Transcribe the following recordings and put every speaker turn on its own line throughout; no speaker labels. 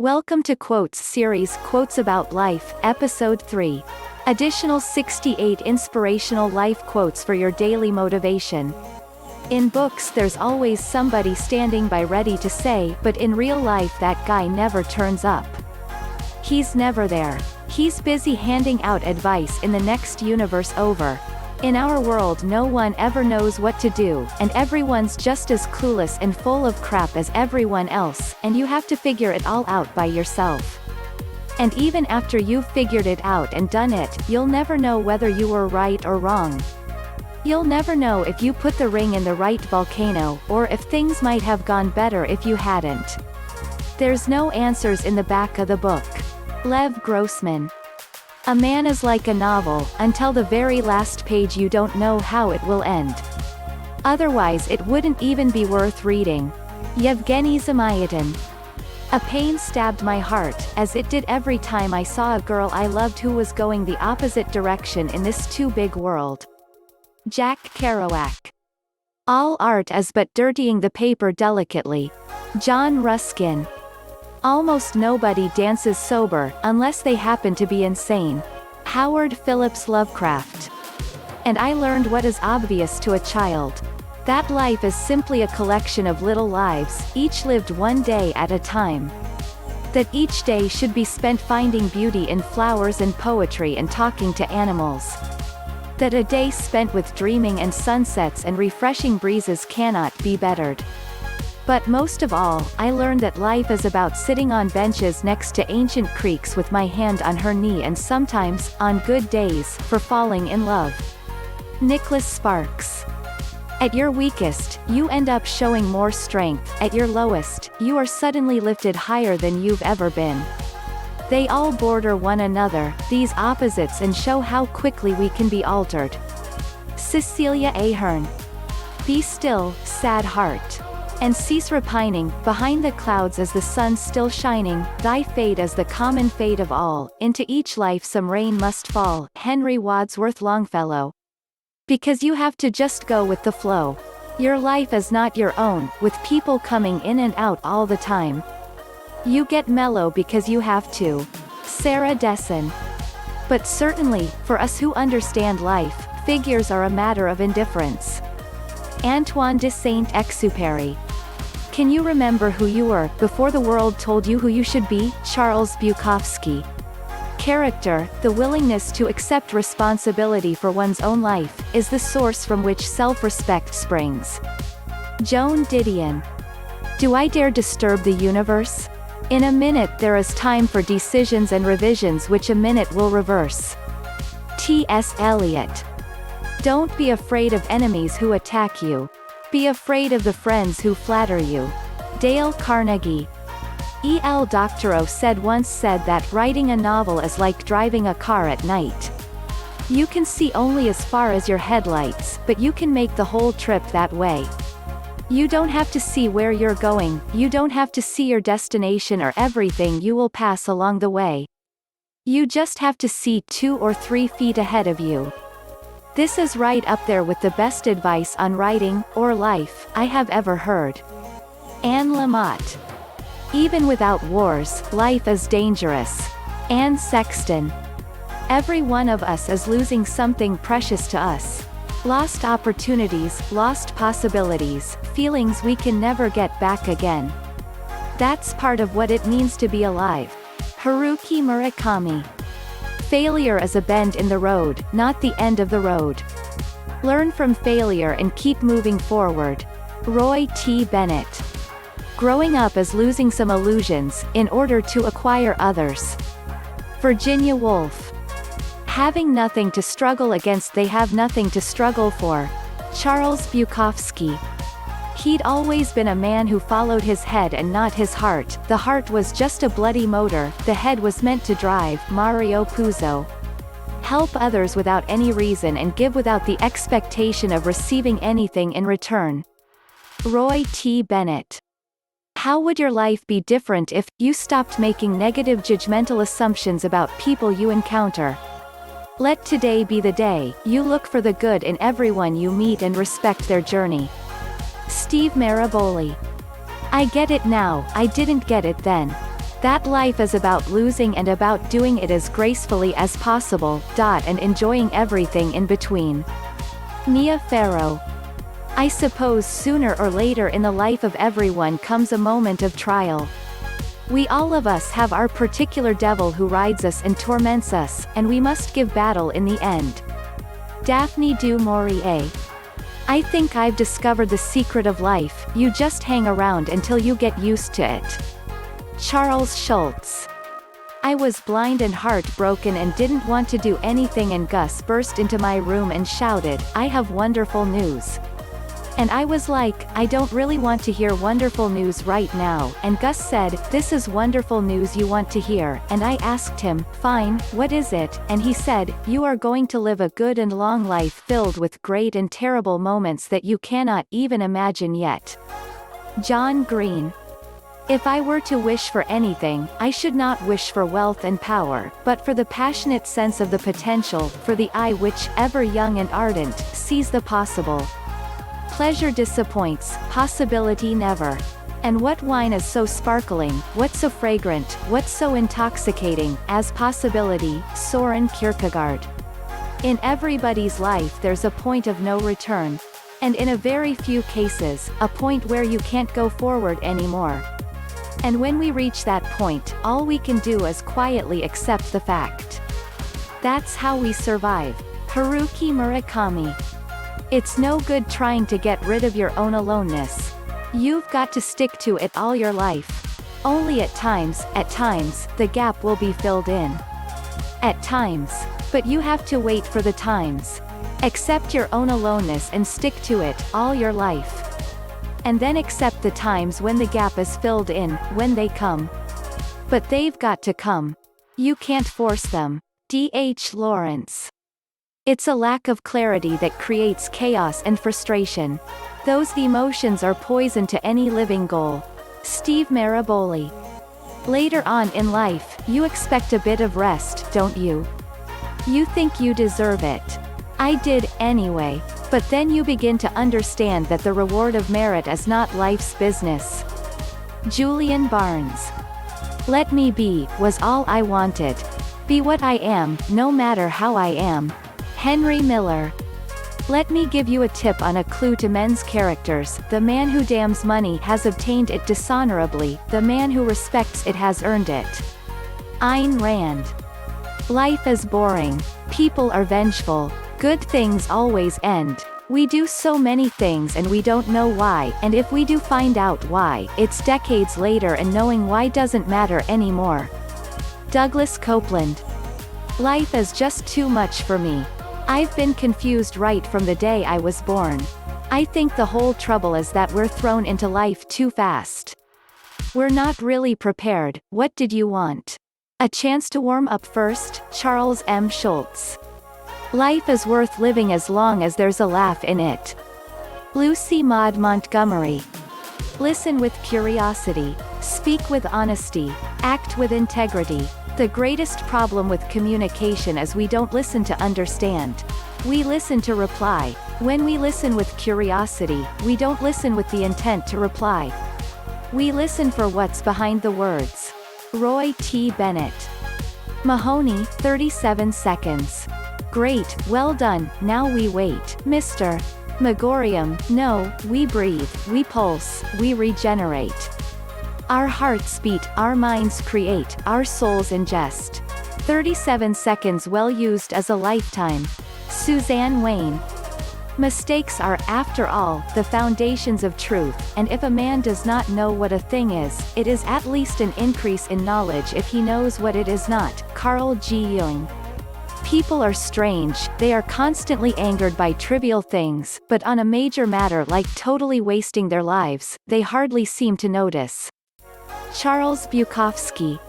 Welcome to Quotes Series Quotes About Life, Episode 3. Additional 68 inspirational life quotes for your daily motivation. In books there's always somebody standing by ready to say, but in real life that guy never turns up. He's never there. He's busy handing out advice in the next universe over. In our world no one ever knows what to do, and everyone's just as clueless and full of crap as everyone else, and you have to figure it all out by yourself. And even after you've figured it out and done it, you'll never know whether you were right or wrong. You'll never know if you put the ring in the right volcano, or if things might have gone better if you hadn't. There's no answers in the back of the book. Lev Grossman. A man is like a novel, until the very last page you don't know how it will end. Otherwise it wouldn't even be worth reading. Yevgeny Zamyatin. A pain stabbed my heart, as it did every time I saw a girl I loved who was going the opposite direction in this too big world. Jack Kerouac. All art is but dirtying the paper delicately. John Ruskin. Almost nobody dances sober, unless they happen to be insane. Howard Phillips Lovecraft. And I learned what is obvious to a child. That life is simply a collection of little lives, each lived one day at a time. That each day should be spent finding beauty in flowers and poetry and talking to animals. That a day spent with dreaming and sunsets and refreshing breezes cannot be bettered. But most of all, I learned that life is about sitting on benches next to ancient creeks with my hand on her knee and sometimes, on good days, for falling in love. Nicholas Sparks. At your weakest, you end up showing more strength. At your lowest, you are suddenly lifted higher than you've ever been. They all border one another, these opposites, and show how quickly we can be altered. Cecelia Ahern. Be still, sad heart. And cease repining, behind the clouds is the sun still shining, thy fate is the common fate of all, into each life some rain must fall. Henry Wadsworth Longfellow. Because you have to just go with the flow. Your life is not your own, with people coming in and out all the time. You get mellow because you have to. Sarah Dessen. But certainly, for us who understand life, figures are a matter of indifference. Antoine de Saint-Exupéry. Can you remember who you were, before the world told you who you should be? Charles Bukowski. Character, the willingness to accept responsibility for one's own life, is the source from which self-respect springs. Joan Didion. Do I dare disturb the universe? In a minute there is time for decisions and revisions which a minute will reverse. T.S. Eliot. Don't be afraid of enemies who attack you. Be afraid of the friends who flatter you. Dale Carnegie. E.L. Doctorow once said that writing a novel is like driving a car at night. You can see only as far as your headlights, but you can make the whole trip that way. You don't have to see where you're going, you don't have to see your destination or everything you will pass along the way. You just have to see 2 or 3 feet ahead of you. This is right up there with the best advice on writing, or life, I have ever heard. Anne Lamott. Even without wars, life is dangerous. Anne Sexton. Every one of us is losing something precious to us. Lost opportunities, lost possibilities, feelings we can never get back again. That's part of what it means to be alive. Haruki Murakami. Failure is a bend in the road, not the end of the road. Learn from failure and keep moving forward. Roy T. Bennett. Growing up is losing some illusions, in order to acquire others. Virginia Woolf. Having nothing to struggle against, they have nothing to struggle for. Charles Bukowski. He'd always been a man who followed his head and not his heart. The heart was just a bloody motor, the head was meant to drive. Mario Puzo. Help others without any reason and give without the expectation of receiving anything in return. Roy T. Bennett. How would your life be different if you stopped making negative judgmental assumptions about people you encounter? Let today be the day you look for the good in everyone you meet and respect their journey. Steve Maraboli. I get it now, I didn't get it then. That life is about losing and about doing it as gracefully as possible, and enjoying everything in between. Mia Farrow. I suppose sooner or later in the life of everyone comes a moment of trial. We all of us have our particular devil who rides us and torments us, and we must give battle in the end. Daphne du Maurier. I think I've discovered the secret of life, you just hang around until you get used to it. Charles Schultz. I was blind and heartbroken and didn't want to do anything, and Gus burst into my room and shouted, "I have wonderful news." And I was like, I don't really want to hear wonderful news right now, and Gus said, "This is wonderful news you want to hear," and I asked him, "Fine, what is it?" And he said, "You are going to live a good and long life filled with great and terrible moments that you cannot even imagine yet." John Green. If I were to wish for anything, I should not wish for wealth and power, but for the passionate sense of the potential, for the eye which, ever young and ardent, sees the possible. Pleasure disappoints, possibility never. And what wine is so sparkling, what so fragrant, what so intoxicating, as possibility? Soren Kierkegaard. In everybody's life there's a point of no return. And in a very few cases, a point where you can't go forward anymore. And when we reach that point, all we can do is quietly accept the fact. That's how we survive. Haruki Murakami. It's no good trying to get rid of your own aloneness. You've got to stick to it all your life. Only at times, the gap will be filled in. At times. But you have to wait for the times. Accept your own aloneness and stick to it, all your life. And then accept the times when the gap is filled in, when they come. But they've got to come. You can't force them. D.H. Lawrence. It's a lack of clarity that creates chaos and frustration. Those emotions are poison to any living goal. Steve Maraboli. Later on in life, you expect a bit of rest, don't you? You think you deserve it. I did, anyway. But then you begin to understand that the reward of merit is not life's business. Julian Barnes. Let me be, was all I wanted. Be what I am, no matter how I am. Henry Miller. Let me give you a tip on a clue to men's characters. The man who damns money has obtained it dishonorably, the man who respects it has earned it. Ayn Rand. Life is boring. People are vengeful. Good things always end. We do so many things and we don't know why, and if we do find out why, it's decades later and knowing why doesn't matter anymore. Douglas Coupland. Life is just too much for me. I've been confused right from the day I was born. I think the whole trouble is that we're thrown into life too fast. We're not really prepared. What did you want? A chance to warm up first? Charles M. Schultz. Life is worth living as long as there's a laugh in it. Lucy Maud Montgomery. Listen with curiosity. Speak with honesty. Act with integrity. The greatest problem with communication is we don't listen to understand. We listen to reply. When we listen with curiosity, we don't listen with the intent to reply. We listen for what's behind the words. Roy T. Bennett. Mahoney, 37 seconds. Great, well done, now we wait. Mr. Megorium, no, we breathe, we pulse, we regenerate. Our hearts beat, our minds create, our souls ingest. 37 seconds well used as a lifetime. Suzanne Wayne. Mistakes are, after all, the foundations of truth, and if a man does not know what a thing is, it is at least an increase in knowledge if he knows what it is not. Carl G. Jung. People are strange, they are constantly angered by trivial things, but on a major matter like totally wasting their lives, they hardly seem to notice. Charles Bukowski.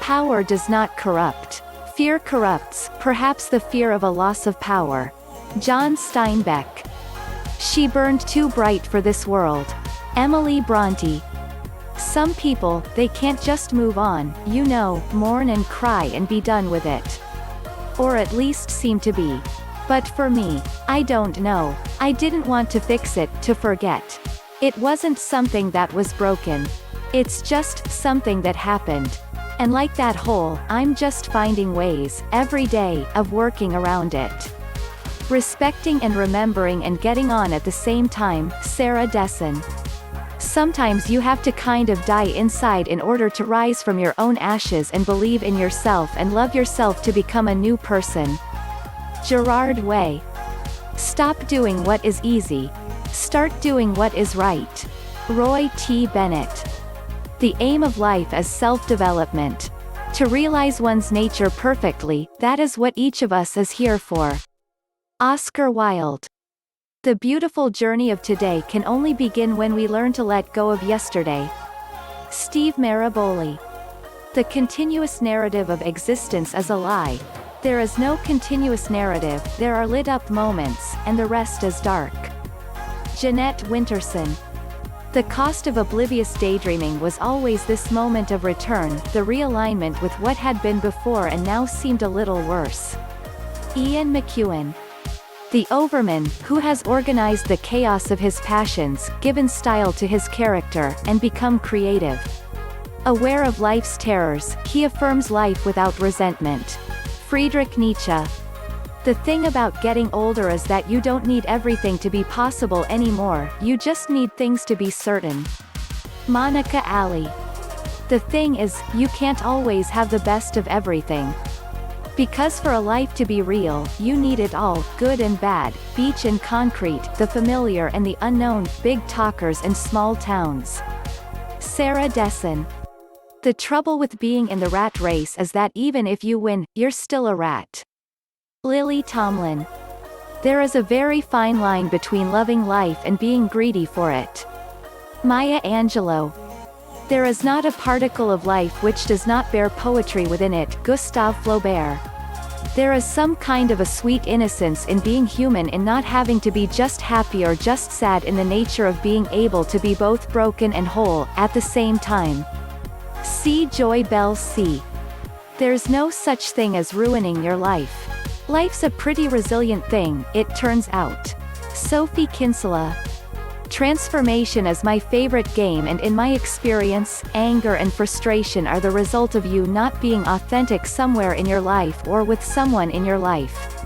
Power does not corrupt. Fear corrupts, perhaps the fear of a loss of power. John Steinbeck. She burned too bright for this world. Emily Bronte. Some people, they can't just move on, you know, mourn and cry and be done with it. Or at least seem to be. But for me, I don't know. I didn't want to fix it, to forget. It wasn't something that was broken. It's just something that happened. And like that hole, I'm just finding ways, every day, of working around it. Respecting and remembering and getting on at the same time, Sarah Dessen. Sometimes you have to kind of die inside in order to rise from your own ashes and believe in yourself and love yourself to become a new person. Gerard Way. Stop doing what is easy. Start doing what is right. Roy T. Bennett. The aim of life is self-development. To realize one's nature perfectly, that is what each of us is here for. Oscar Wilde. The beautiful journey of today can only begin when we learn to let go of yesterday. Steve Maraboli. The continuous narrative of existence is a lie. There is no continuous narrative, there are lit-up moments, and the rest is dark. Jeanette Winterson. The cost of oblivious daydreaming was always this moment of return, the realignment with what had been before and now seemed a little worse. Ian McEwan. The overman, who has organized the chaos of his passions, given style to his character, and become creative. Aware of life's terrors, he affirms life without resentment. Friedrich Nietzsche. The thing about getting older is that you don't need everything to be possible anymore, you just need things to be certain. Monica Ali. The thing is, you can't always have the best of everything. Because for a life to be real, you need it all, good and bad, beach and concrete, the familiar and the unknown, big talkers and small towns. Sarah Dessen. The trouble with being in the rat race is that even if you win, you're still a rat. Lily Tomlin. There is a very fine line between loving life and being greedy for it. Maya Angelou. There is not a particle of life which does not bear poetry within it, Gustave Flaubert. There is some kind of a sweet innocence in being human, in not having to be just happy or just sad, in the nature of being able to be both broken and whole, at the same time. See JoyBell C. There's no such thing as ruining your life. Life's a pretty resilient thing, it turns out. Sophie Kinsella. Transformation is my favorite game, and in my experience, anger and frustration are the result of you not being authentic somewhere in your life or with someone in your life.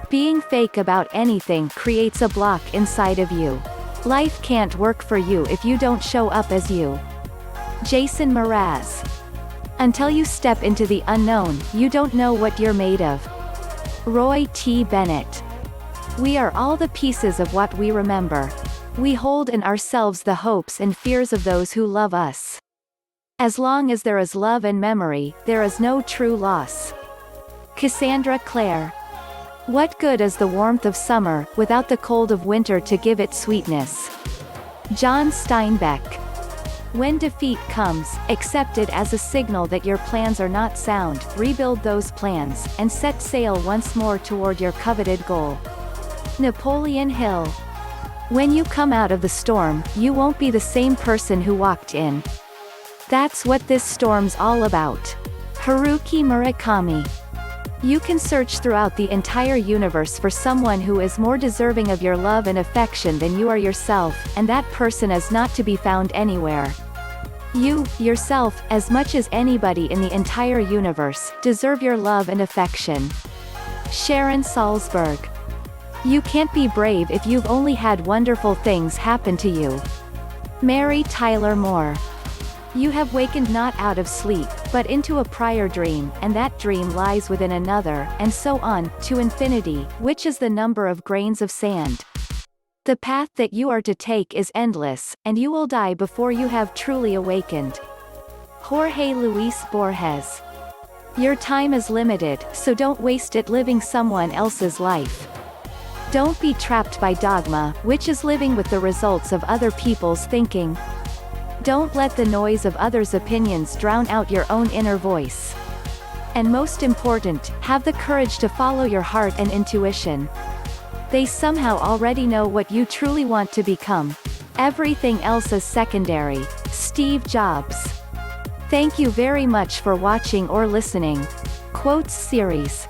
Being fake about anything creates a block inside of you. Life can't work for you if you don't show up as you. Jason Mraz. Until you step into the unknown, you don't know what you're made of. Roy T. Bennett. We are all the pieces of what we remember. We hold in ourselves the hopes and fears of those who love us. As long as there is love and memory, there is no true loss. Cassandra Clare. What good is the warmth of summer, without the cold of winter to give it sweetness? John Steinbeck. When defeat comes, accept it as a signal that your plans are not sound, rebuild those plans, and set sail once more toward your coveted goal. Napoleon Hill. When you come out of the storm, you won't be the same person who walked in. That's what this storm's all about. Haruki Murakami. You can search throughout the entire universe for someone who is more deserving of your love and affection than you are yourself, and that person is not to be found anywhere. You, yourself, as much as anybody in the entire universe, deserve your love and affection. Sharon Salzberg. You can't be brave if you've only had wonderful things happen to you. Mary Tyler Moore. You have wakened not out of sleep, but into a prior dream, and that dream lies within another, and so on, to infinity, which is the number of grains of sand. The path that you are to take is endless, and you will die before you have truly awakened. Jorge Luis Borges. Your time is limited, so don't waste it living someone else's life. Don't be trapped by dogma, which is living with the results of other people's thinking. Don't let the noise of others' opinions drown out your own inner voice. And most important, have the courage to follow your heart and intuition. They somehow already know what you truly want to become. Everything else is secondary. Steve Jobs. Thank you very much for watching or listening. Quotes Series.